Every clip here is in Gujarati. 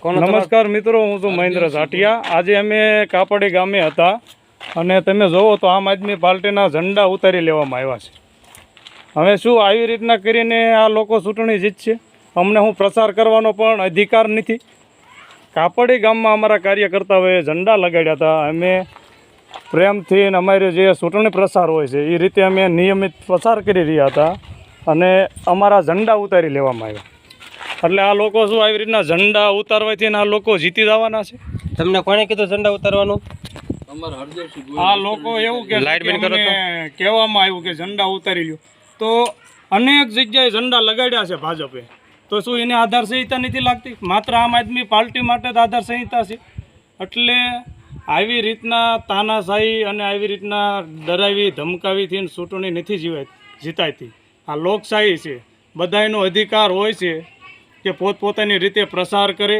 નમસ્કાર મિત્રો, હું છું મહેન્દ્ર ઝાટિયા। આજે અમે કાપડી ગામે હતા અને તમે જોવો તો આમ આદમી પાર્ટીના ઝંડા ઉતારી લેવામાં આવ્યા છે। હવે શું આવી રીતના કરીને આ લોકો ચૂંટણી જીતશે? અમને હું પ્રચાર કરવાનો પણ અધિકાર નથી। કાપડી ગામમાં અમારા કાર્યકર્તાઓએ ઝંડા લગાડ્યા હતા। અમે પ્રેમથી અમારી જે ચૂંટણી પ્રચાર હોય છે એ રીતે અમે નિયમિત પ્રચાર કરી રહ્યા હતા અને અમારા ઝંડા ઉતારી લેવામાં આવ્યા। એટલે આ લોકો શું આવી રીતના ઝંડા ઉતારવાથી આ લોકો જીતી જવાના છે? તમને કોણે કીધું ઝંડા ઉતારવાનું? આ લોકો એવું કે કહેવામાં આવ્યું કે ઝંડા ઉતારી લ્યો, તો અનેક જગ્યાએ ઝંડા લગાડ્યા છે ભાજપે, તો શું એને આધાર સંહિતા નથી લાગતી? માત્ર આમ આદમી પાર્ટી માટે જ આધાર સંહિતા છે? એટલે આવી રીતના તાનાશાહી અને આવી રીતના ડરાવી ધમકાવીથી ચૂંટણી નથી જીતાતી। આ લોકશાહી છે, બધાયનો અધિકાર હોય છે કે પોતપોતાની રીતે પ્રસાર કરે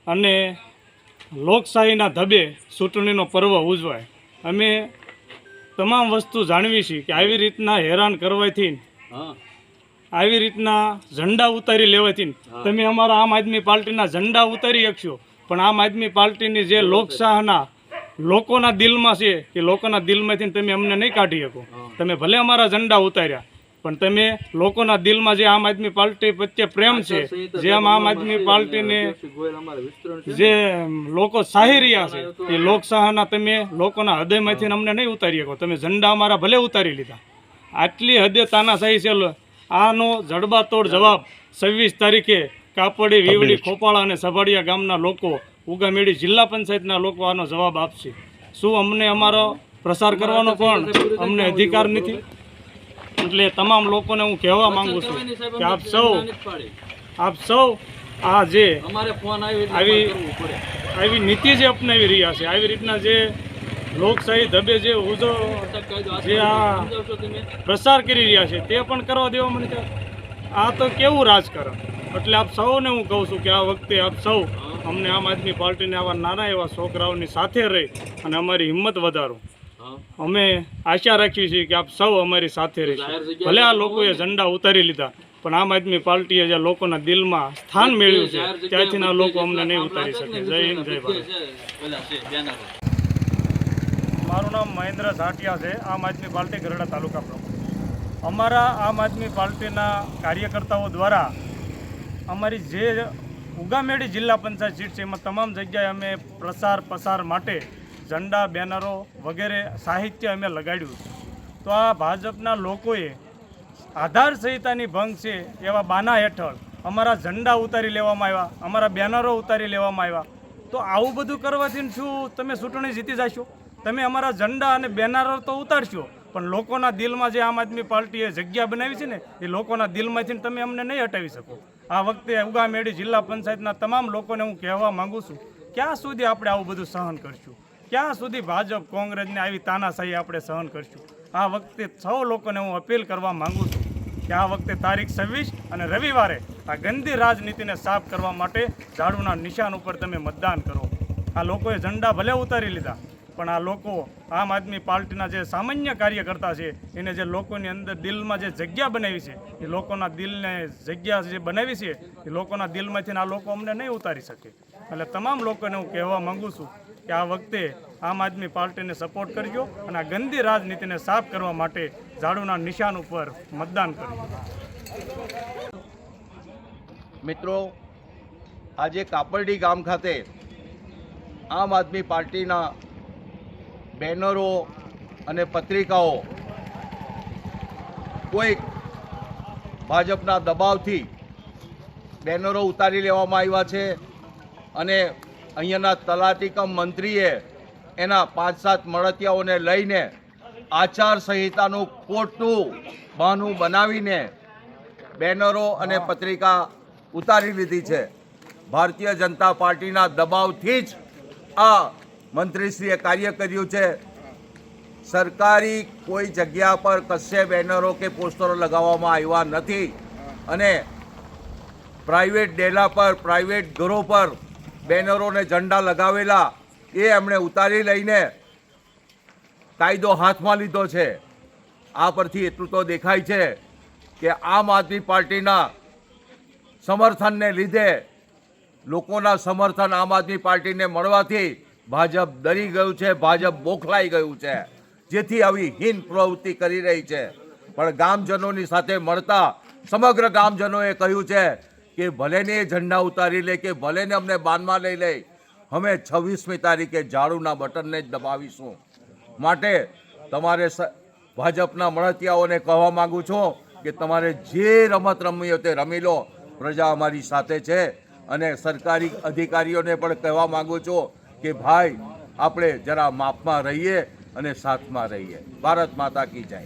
અને લોકશાહીના ધબે ચૂંટણીનો પર્વ ઉજવાય। અમે તમામ વસ્તુ જાણવી છીએ કે આવી રીતના હેરાન કરવાથી, આવી રીતના ઝંડા ઉતારી લેવાથી તમે અમારા આમ આદમી પાર્ટીના ઝંડા ઉતારી શકશો, પણ આમ આદમી પાર્ટીની જે લોકશાહના લોકોના દિલમાં છે એ લોકોના દિલમાંથી તમે અમને નહીં કાઢી શકો। તમે ભલે અમારા ઝંડા ઉતાર્યા, પણ તમે લોકોના દિલમાં જે આમ આદમી પાર્ટી પ્રત્યે પ્રેમ છે, જે આમ આદમી પાર્ટીને જે લોકો ચાહી રહ્યા છે એ લોકશાહના તમે લોકોના હૃદયમાંથી અમને નહીં ઉતારી શકો। તમે ઝંડા અમારા ભલે ઉતારી લીધા, આટલી હદે તાનાશાહી છે। આનો જડબાતોડ જવાબ 26 તારીખે કાપડી, વીવડી, ખોપાળા અને સભાડિયા ગામના લોકો, ઉગામેડી જિલ્લા પંચાયતના લોકો આનો જવાબ આપશે। શું અમને અમારો પ્રસાર કરવાનો પણ અમને અધિકાર નથી? એટલે તમામ લોકોને હું કહેવા માંગુ છું કે આપ સૌ આ જે આવી નીતિ જે અપનાવી રહ્યા છે, આવી રીતના જે લોકશાહી ધબે જે આ પ્રસાર કરી રહ્યા છે તે પણ કરવા દેવા મને આ તો કેવું રાજકારણ? એટલે આપ સૌને હું કહું છું કે આ વખતે આપ સૌ અમને આમ આદમી પાર્ટીને આવા નાના એવા છોકરાઓની સાથે રહી અને અમારી હિંમત વધારો। અમે આશા રાખીએ છીએ કે આપ સૌ અમારી સાથે રહેશે। ભલે આ લોકોએ ઝંડા ઉતારી લીધા, પણ આમ આદમી પાર્ટીએ જે લોકોના દિલમાં સ્થાન મેળવ્યું છે ત્યાંથી આ લોકો અમને નહીં ઉતારી શકે। જય હિન્દ, જય ભારત। મારું નામ મહેન્દ્ર ઝાટિયા છે, આમ આદમી પાર્ટી ગરડા તાલુકા પ્રમુખ। અમારા આમ આદમી પાર્ટીના કાર્યકર્તાઓ દ્વારા અમારી જે ઉગામેડી જિલ્લા પંચાયત સીટ છે એમાં તમામ જગ્યાએ અમે પ્રસાર માટે ઝંડા, બેનરો વગેરે સાહિત્ય અમે લગાડ્યું। તો આ ભાજપના લોકોએ આધાર સંહિતાની ભંગ છે એવા બાના હેઠળ અમારા ઝંડા ઉતારી લેવામાં આવ્યા, અમારા બેનરો ઉતારી લેવામાં આવ્યા। તો આવું બધું કરવાથી શું તમે ચૂંટણી જીતી જશો? તમે અમારા ઝંડા અને બેનરો તો ઉતારશો, પણ લોકોના દિલમાં જે આમ આદમી પાર્ટીએ જગ્યા બનાવી છે ને એ લોકોના દિલમાંથી તમે અમને નહીં હટાવી શકો। આ વખતે ઉગામેડી જિલ્લા પંચાયતના તમામ લોકોને હું કહેવા માગું છું, ક્યાં સુધી આપણે આવું બધું સહન કરશું? ક્યાં સુધી ભાજપ, કોંગ્રેસને આવી તાનાશાહી આપણે સહન કરશું? આ વખતે સૌ લોકોને હું અપીલ કરવા માગું છું કે આ વખતે તારીખ 26 અને રવિવારે આ ગંદી રાજનીતિને સાફ કરવા માટે ઝાડુના નિશાન ઉપર તમે મતદાન કરો। આ લોકોએ ઝંડા ભલે ઉતારી લીધા, પણ આ લોકો આમ આદમી પાર્ટીના જે સામાન્ય કાર્યકર્તા છે એને જે લોકોની અંદર દિલમાં જે જગ્યા બનાવી છે એ લોકોના દિલને જગ્યા જે બનાવી છે એ લોકોના દિલમાંથી આ લોકો અમને નહીં ઉતારી શકે। એટલે તમામ લોકોને હું કહેવા માગું છું કે આ વખતે આમ આદમી પાર્ટીને સપોર્ટ કરજો અને આ ગંદી રાજનીતિને સાફ કરવા માટે ઝાડુના નિશાન ઉપર મતદાન કરજો। મિત્રો, આજે કાપડી ગામ ખાતે આમ આદમી પાર્ટીના બેનરો અને પત્રિકાઓ કોઈ ભાજપના દબાવથી બેનરો ઉતારી લેવામાં આવ્યા છે અને અહીંયાના તલાટી કમ મંત્રીએ એના 5-7 મળતિયાઓને લઈને આચાર સંહિતાનું ખોટું બહાનું બનાવીને બેનરો અને પત્રિકા ઉતારી લીધી છે। ભારતીય જનતા પાર્ટીના દબાવથી જ આ મંત્રીશ્રીએ કાર્ય કર્યું છે। સરકારી કોઈ જગ્યા પર કશે બેનરો કે પોસ્ટરો લગાવવામાં આવ્યા નથી અને પ્રાઇવેટ ડેલા પર, પ્રાઇવેટ ઘરો પર બેનરો ને ઝંડા લગાવેલા એ એમણે ઉતારી લઈને કાયદો હાથમાં લીધો છે। આ પરથી એટલું તો દેખાય છે કે આમ આદમી પાર્ટીના સમર્થનને લીધે લોકોના સમર્થન આમ આદમી પાર્ટીને મળવાથી ભાજપ ડરી ગયું છે, ભાજપ બોખલાઈ ગયું છે, જેથી આવી હીન પ્રવૃત્તિ કરી રહી છે. પણ ગામજનોની સાથે મળતા સમગ્ર ગામજનોએ કહ્યું છે કે ભલેને એ ઝંડા ઉતારી લે કે ભલેને અમને બાનમાં લઈ લે, અમે 26મી તારીખે ઝાડુના બટનને જ દબાવીશું. માટે તમારે ભાજપના મળતિયાઓને કહેવા માગું છું કે તમારે જે રમત રમવી હોય તે રમી લો, પ્રજા અમારી સાથે છે. અને સરકારી અધિકારીઓને પણ કહેવા માગું છું કે ભાઈ આપણે જરા માપમાં રહીએ અને સાથમાં રહીએ. ભારત માતા કી જય.